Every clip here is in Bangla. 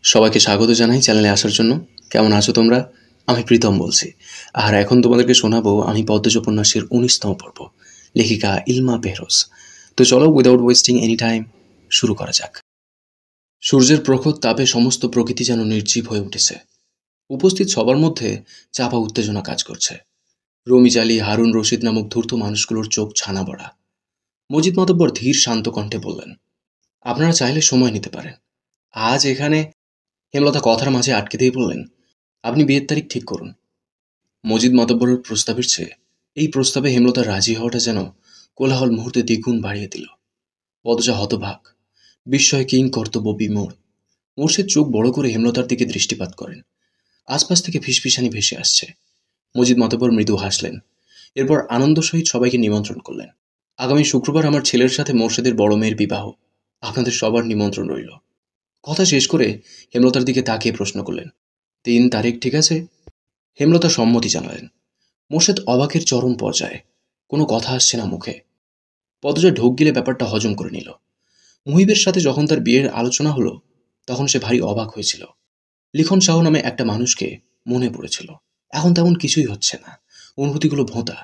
সবাইকে স্বাগত জানাই চ্যানেলে আসার জন্য। কেমন আছো তোমরা? আমি প্রীতম বলছি। আর এখন তোমাদেরকে শোনাবো আমি পদ্মজ উপন্যাসের ১৯তম পর্ব, লেখিকা ইলমা বেহরোজ। তো চলো উইদাউট ওয়েস্টিং এনি টাইম শুরু করা যাক। সূর্যের প্রখর তাপে সমস্ত প্রকৃতি যেন নির্জীব হয়ে উঠেছে। উপস্থিত সবার মধ্যে চাপা উত্তেজনা কাজ করছে। রমিজ আলী, হারুন রশিদ নামক ধূর্ত মানুষগুলোর চোখ ছানা বড়া। মজিদ মাতব্বর ধীর শান্ত কণ্ঠে বললেন, আপনারা চাইলে সময় নিতে পারেন। আজ এখানে। হেমলতা কথার মাঝে আটকে দিয়ে বললেন, আপনি বিয়ের তারিখ ঠিক করুন। মজিদ মাতব্বরের প্রস্তাবের চেয়ে এই প্রস্তাবে হেমলতা রাজি হওয়াটা যেন কোলাহল মুহূর্তে দ্বিগুণ বাড়িয়ে দিল। পদজা হতভাগ, বিস্ময়ে কিং কর্তব্য বিমূঢ়। মোর্শেদ চোখ বড় করে হেমলতার দিকে দৃষ্টিপাত করেন। আশপাশ থেকে ফিসফিসানি ভেসে আসছে। মজিদ মাতব্বর মৃদু হাসলেন। এরপর আনন্দ সহিত সবাইকে নিমন্ত্রণ করলেন। আগামী শুক্রবার আমার ছেলের সাথে মোর্শেদের বড় মেয়ের বিবাহ। আপনাদের সবার নিমন্ত্রণ রইল। কথা শেষ করে হেমলতার দিকে তাকিয়ে প্রশ্ন করলেন, ৩ তারিখ ঠিক আছে? হেমলতা সম্মতি জানালেন। মোর্শেদ অবাকের চরম পর্যায়ে। কোনো কথা আসছে না মুখে। পদজা ঢোক গিলে ব্যাপারটা হজম করে নিল। মুহিবের সাথে যখন তার বিয়ের আলোচনা হলো, তখন সে ভারী অবাক হয়েছিল। লিখন শাহ নামে একটা মানুষকে মনে পড়েছিল। এখন তেমন কিছুই হচ্ছে না। অনুভূতিগুলো ভোঁতা।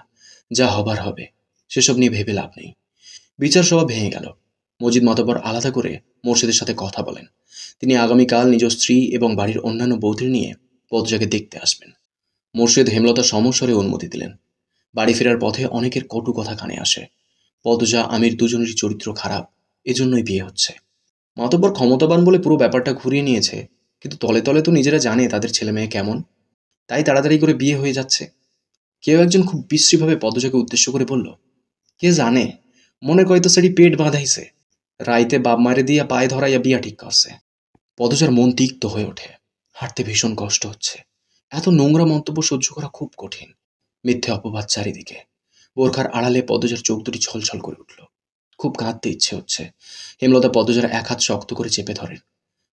যা হবার হবে, সেসব নিয়ে ভেবে লাভ নেই। বিচার সভা ভেঙে গেল। মজিদ মাতব্বর আলাদা করে মোর্শেদের সাথে কথা বলেন। তিনি আগামীকাল নিজ স্ত্রী এবং বাড়ির অন্যান্য বৌদের নিয়ে পদজাকে দেখতে আসবেন। মোর্শেদ হেমলতা সমস্বরে অনুমতি দিলেন। বাড়ি ফেরার পথে অনেকের কটু কথা কানে আসে। পদজা আমির দুজনেরই চরিত্র খারাপ, এজন্যই বিয়ে হচ্ছে। মাতব্বর ক্ষমতাবান বলে পুরো ব্যাপারটা ঘুরিয়ে নিয়েছে, কিন্তু তলে তলে তো নিজেরা জানে তাদের ছেলে মেয়ে কেমন। তাই তাড়াতাড়ি করে বিয়ে হয়ে যাচ্ছে। কেউ একজন খুব বিশ্রীভাবে পদজাকে উদ্দেশ্য করে বলল, কে জানে, মনে কয় তো সেটি পেট বাঁধাইছে, রাইতে বাপ মারে দিয়া পায়ে ধরাইয়া বিয়া ঠিক করছে। পদজার মন তিক্ত হয়ে ওঠে। হাঁটতে ভীষণ কষ্ট হচ্ছে। এত নোংরা মন্তব্য সহ্য করা খুব কঠিন। মিথ্যে অপবাদ চারিদিকে। বোরখার আড়ালে পদজার চোখ দুটি ছলছল করে উঠল। খুব কাঁদতে ইচ্ছে হচ্ছে। হেমলতা পদজার এক হাত শক্ত করে চেপে ধরেন।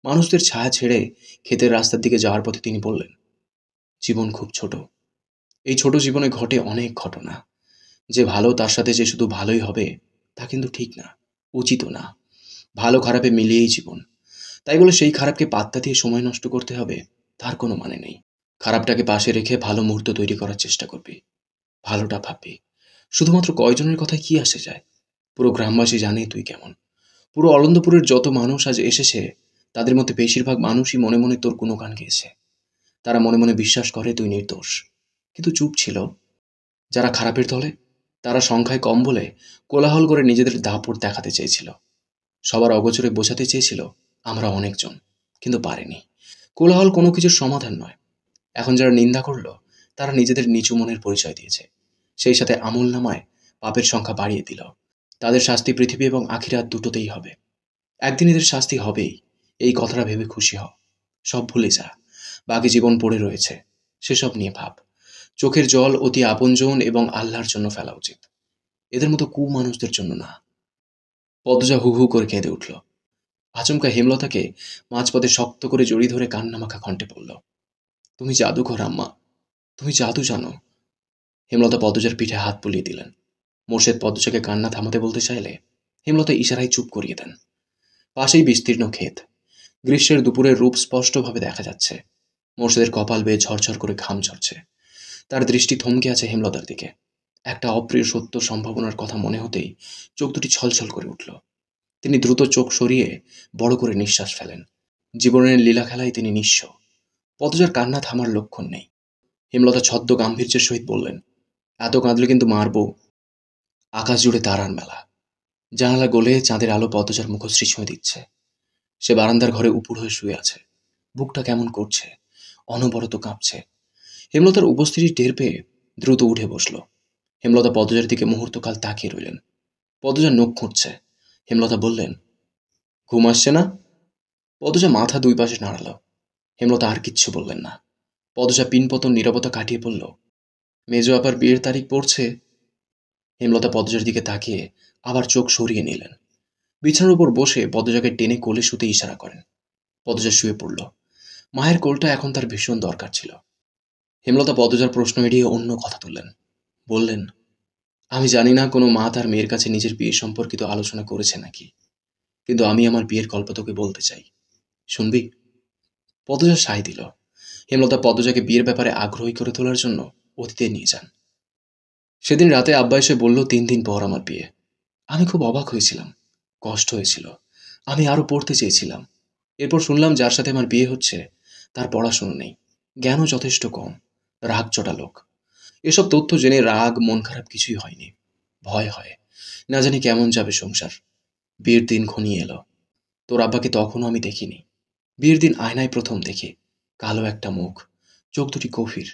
মানুষদের ছায়া ছেড়ে ক্ষেতের রাস্তার দিকে যাওয়ার পথে তিনি বললেন, জীবন খুব ছোট। এই ছোট জীবনে ঘটে অনেক ঘটনা। যে ভালো তার সাথে যে শুধু ভালোই হবে, তা কিন্তু ঠিক না, উচিতও না। ভালো খারাপে মিলিয়েই জীবন। তাই বলে সেই খারাপকে পাত্তা দিয়ে সময় নষ্ট করতে হবে, তার কোনো মানে নেই। খারাপটাকে পাশে রেখে ভালো মুহূর্ত তৈরি করার চেষ্টা করবি। ভালোটা ভাববি। শুধুমাত্র কয়জনের কথায় কি আসে যায়? পুরো গ্রামবাসী জানে তুই কেমন। পুরো অলন্দপুরের যত মানুষ আজ এসেছে, তাদের মধ্যে বেশিরভাগ মানুষই মনে মনে তোর গুণগান গেয়েছে। তারা মনে মনে বিশ্বাস করে তুই নির্দোষ, কিন্তু চুপ ছিল। যারা খারাপের দলে, তারা সংখ্যায় কম বলে কোলাহল করে নিজেদের দাপট দেখাতে চেয়েছিল। সবার অগোচরে বোঝাতে চেয়েছিল আমরা অনেকজন, কিন্তু পারেনি। কোলাহল কোনো কিছুর সমাধান নয়। এখন যারা নিন্দা করলো, তারা নিজেদের নিচু মনের পরিচয় দিয়েছে। সেই সাথে আমল নামায় পাপের সংখ্যা বাড়িয়ে দিল। তাদের শাস্তি পৃথিবী এবং আখিরাত দুটোতেই হবে। একদিন এদের শাস্তি হবেই, এই কথাটা ভেবে খুশি হ। সব ভুলে যা। বাকি জীবন পড়ে রয়েছে, সেসব নিয়ে ভাব। চোখের জল অতি আপনজন এবং আল্লাহর জন্য ফেলা উচিত, এদের মতো মানুষদের জন্য না। পদজা হু হু করে কেঁদে উঠল। আচমকা হেমলতাকে মাঝপথে শক্ত করে জড়িয়ে ধরে কান্নামাখা কণ্ঠে বলল, তুমি জাদুঘর আম্মা, তুমি জাদু জানো। হেমলতা পদজার পিঠে হাত বুলিয়ে দিলেন। মোর্শেদ পদজাকে কান্না থামাতে বলতে চাইলে হেমলতা ইশারায় চুপ করিয়ে দেন। পাশেই বিস্তীর্ণ ক্ষেত। গ্রীষ্মের দুপুরের রূপ স্পষ্টভাবে দেখা যাচ্ছে। মোর্শেদের কপাল বেয়ে ঝরঝর করে ঘাম ঝরছে। তার দৃষ্টি থমকে আছে হেমলতার দিকে। একটা অপ্রিয় সত্য সম্ভাবনার কথা মনে হতেই চোখ দুটি ছলছল করে উঠল। তিনি দ্রুত চোখ সরিয়ে বড় করে নিঃশ্বাস ফেলেন। জীবনের লীলা খেলায় তিনি নিঃস্ব। পদজার কান্না থামার লক্ষণ নেই। হেমলতা ছদ্ম গাম্ভীর্যের সহিত বললেন, এত কাঁদলে কিন্তু মারব। আকাশ জুড়ে তারার মেলা। জানালা গলে চাঁদের আলো পদজার মুখশ্রী ছুঁয়ে দিচ্ছে। সে বারান্দার ঘরে উপুড় হয়ে শুয়ে আছে। বুকটা কেমন করছে, অনবরত কাঁপছে। হেমলতার উপস্থিতি টের পেয়ে দ্রুত উঠে বসল। হেমলতা পদজার দিকে মুহূর্তকাল তাকিয়ে রইলেন। পদজা নখ খুঁটছে। হেমলতা বললেন, ঘুম আসছে না? পদজা মাথা দুই পাশে নাড়াল। হেমলতা আর কিচ্ছু বললেন না। পদজা পিনপতন নীরবতা কাটিয়ে বলল, মেজো আপার বিয়ের তারিখ পড়ছে। হেমলতা পদজার দিকে তাকিয়ে আবার চোখ সরিয়ে নিলেন। বিছানার উপর বসে পদজাকে টেনে কোলে শুতে ইশারা করেন। পদজা শুয়ে পড়ল। মায়ের কোলটা এখন তার ভীষণ দরকার ছিল। হেমলতা পদজার প্রশ্ন এড়িয়ে অন্য কথা তুললেন। বললেন, আমি জানি না কোনো মা তার মেয়ের কাছে নিজের বিয়ে সম্পর্কিত আলোচনা করেছে নাকি, কিন্তু আমি আমার বিয়ের গল্প তোকে বলতে চাই, শুনবি? পদজা সায় দিল। হেমলতা পদজাকে বিয়ের ব্যাপারে আগ্রহী করে তোলার জন্য অতীতে নিয়ে যান। সেদিন রাতে আব্বা এসে বলল 3 দিন পর আমার বিয়ে। আমি খুব অবাক হয়েছিলাম, কষ্ট হয়েছিল। আমি আরো পড়তে চেয়েছিলাম। এরপর শুনলাম যার সাথে আমার বিয়ে হচ্ছে তার পড়াশোনা নেই, জ্ঞানও যথেষ্ট কম, রাগচটা লোক। এসব তথ্য জেনে রাগ মন খারাপ কিছুই হয়নি, ভয় হয়। না জানি কেমন যাবে সংসার। বিয়ের দিন ঘনিয়ে এলো। তোর আব্বাকে তখনও আমি দেখিনি। বিয়ের দিন আয়নায় প্রথম দেখি, কালো একটা মুখ, চোখ দুটি গভীর।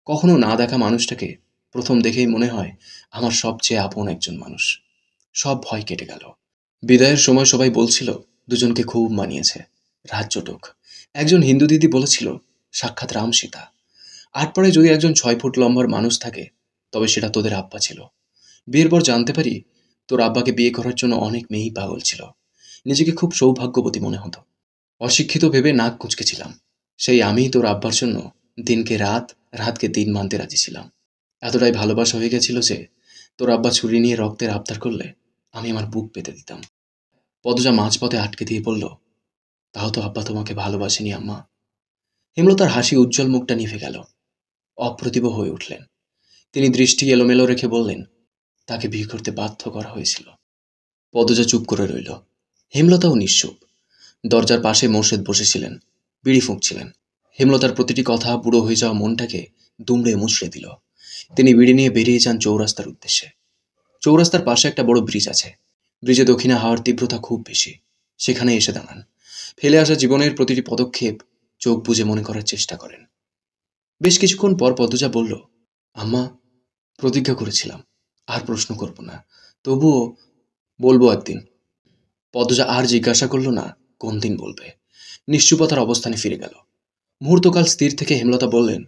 কখনো না দেখা মানুষটাকে প্রথম দেখেই মনে হয় আমার সবচেয়ে আপন একজন মানুষ। সব ভয় কেটে গেল। বিদায়ের সময় সবাই বলছিল দুজনকে খুব মানিয়েছে, রাজ্যটুক। একজন হিন্দু দিদি বলেছিল সাক্ষাৎ রাম সীতা। আর পরে যদি একজন 6 ফুট লম্বার মানুষ থাকে তবে সেটা তোদের আব্বা ছিল। বিয়ের পর জানতে পারি তোর আব্বাকে বিয়ে করার জন্য অনেক মেয়েই পাগল ছিল। নিজেকে খুব সৌভাগ্যবতী মনে হতো। অশিক্ষিত ভেবে নাক কুঁচকেছিলাম। সেই আমিই তোর আব্বার জন্য দিনকে রাত, রাতকে দিন মানতে রাজি ছিলাম। এতটাই ভালোবাসা হয়ে গেছিল যে তোর আব্বা ছুরি নিয়ে রক্তের আবদার করলে আমি আমার বুক পেতে দিতাম। পদজা মাঝপথে আটকে দিয়ে বলল, তাও তো আব্বা তোমাকে ভালোবাসেনি আম্মা। হেমলতার হাসি উজ্জ্বল মুখটা নিভে গেল। অপ্রতিভ হয়ে উঠলেন। তিনি দৃষ্টি এলোমেলো রেখে বললেন, তাকে বিয়ে করতে বাধ্য করা হয়েছিল। পদজা চুপ করে রইল। হেমলতাও নিশ্চুপ। দরজার পাশে মোর্শেদ বসেছিলেন, বিড়ি ফুঁকছিলেন। হেমলতার প্রতিটি কথা বুড়ো হয়ে যাওয়া মনটাকে দুমড়ে মুচড়ে দিল। তিনি বিড়ি নিয়ে বেরিয়ে যান চৌরাস্তার উদ্দেশ্যে। চৌরাস্তার পাশে একটা বড় ব্রিজ আছে। ব্রিজে দক্ষিণে হাওয়ার তীব্রতা খুব বেশি। সেখানে এসে দাঁড়ান। ফেলে আসা জীবনের প্রতিটি পদক্ষেপ চোখ বুজে মনে করার চেষ্টা করেন। বেশ কিছুক্ষণ পর পদজা বলল, আম্মা, প্রতিজ্ঞা করেছিলাম আর প্রশ্ন করব না, তবুও বলবো একদিন। পদজা আর জিজ্ঞাসা করল না কোন দিন বলবে। নিশ্চুপতার অবস্থানে ফিরে গেল। মুহূর্তকাল স্থির থেকে হেমলতা বললেন,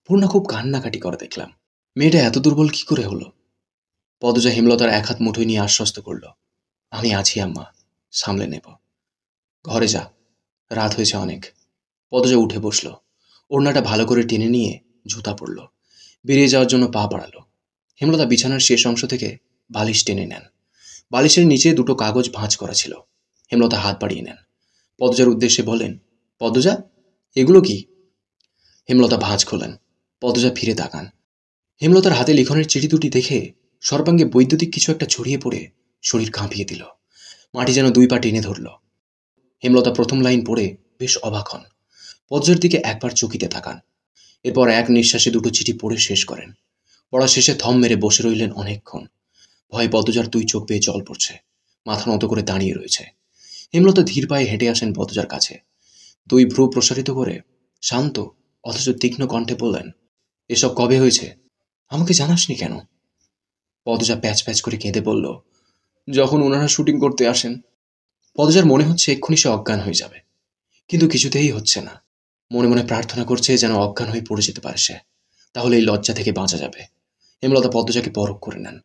পূর্ণা খুব কান্নাকাটি করে দেখলাম। মেয়েটা এত দুর্বল কি করে হলো? পদজা হেমলতার এক হাত মুঠোয় নিয়ে আশ্বস্ত করল, আমি আছি আম্মা, সামলে নেব। ঘরে যা, রাত হয়েছে অনেক। পদজা উঠে বসল। ওড়নাটা ভালো করে টেনে নিয়ে জুতা পরল। বেরিয়ে যাওয়ার জন্য পা বাড়ালো। হেমলতা বিছানার শেষ অংশ থেকে বালিশ টেনে নেন। বালিশের নিচে দুটো কাগজ ভাঁজ করা ছিল। হেমলতা হাত বাড়িয়ে নেন। পদজার উদ্দেশ্যে বলেন, পদজা, এগুলো কি? হেমলতা ভাঁজ খোলেন। পদজা ফিরে তাকান। হেমলতার হাতে লিখনের চিঠি দুটি দেখে সর্বাঙ্গে বৈদ্যুতিক কিছু একটা ছড়িয়ে পড়ে শরীর কাঁপিয়ে দিল। মাটি যেন 2 পা টেনে ধরল। হেমলতা প্রথম লাইন পড়ে বেশ অবাক হন। পদজার দিকে একবার চকিতে তাকান। এরপর এক নিঃশ্বাসে দুটো চিঠি পড়ে শেষ করেন। পড়া শেষে থম মেরে বসে রইলেন অনেকক্ষণ। ভয়ে পদজার 2 চোখ বেয়ে জল পড়ছে। মাথা নত করে দাঁড়িয়ে রয়েছে। হেমলতা ধীর পায়ে হেঁটে আসেন পদজার কাছে। 2 ভ্রু প্রসারিত করে শান্ত অথচ তীক্ষ্ণ কণ্ঠে বললেন, এসব কবে হয়েছে? আমাকে জানাসনি কেন? পদজা প্যাচ প্যাচ করে কেঁদে বলল, যখন ওনারা শুটিং করতে আসেন। পদজার মনে হচ্ছে এক্ষুনি সে অজ্ঞান হয়ে যাবে, কিন্তু কিছুতেই হচ্ছে না। মনে মনে প্রার্থনা করছে যেন অজ্ঞান হয়ে পড়ে যেতে পারে সে, তাহলে এই লজ্জা থেকে বাঁচা যাবে। হেমলতা পদজাকে পরখ করে নেন।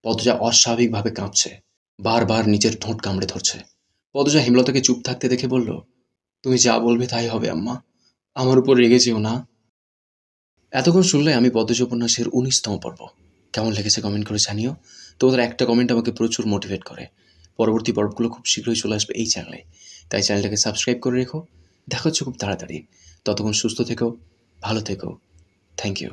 পদজা অস্বাভাবিকভাবে কাঁপছে, বারবার নিজের ঠোঁট কামড়ে ধরছে। পদজা হেমলতাকে চুপ থাকতে দেখে বলল, তুমি যা বলবে তাই হবে আম্মা, আমার উপর রেগে যেও না। এতক্ষণ শুনলে আমি পদ্মজ উপন্যাসের 19তম পর্ব। কেমন লেগেছে কমেন্ট করে জানিও। তোমাদের একটা কমেন্ট আমাকে প্রচুর মোটিভেট করে। পরবর্তী পর্বগুলো খুব শীঘ্রই চলে আসবে এই চ্যানেলে, তাই চ্যানেলটাকে সাবস্ক্রাইব করে রেখো। দেখা হচ্ছে খুব তাড়াতাড়ি। ততক্ষণ সুস্থ থেকো, ভালো থেকো। Thank you.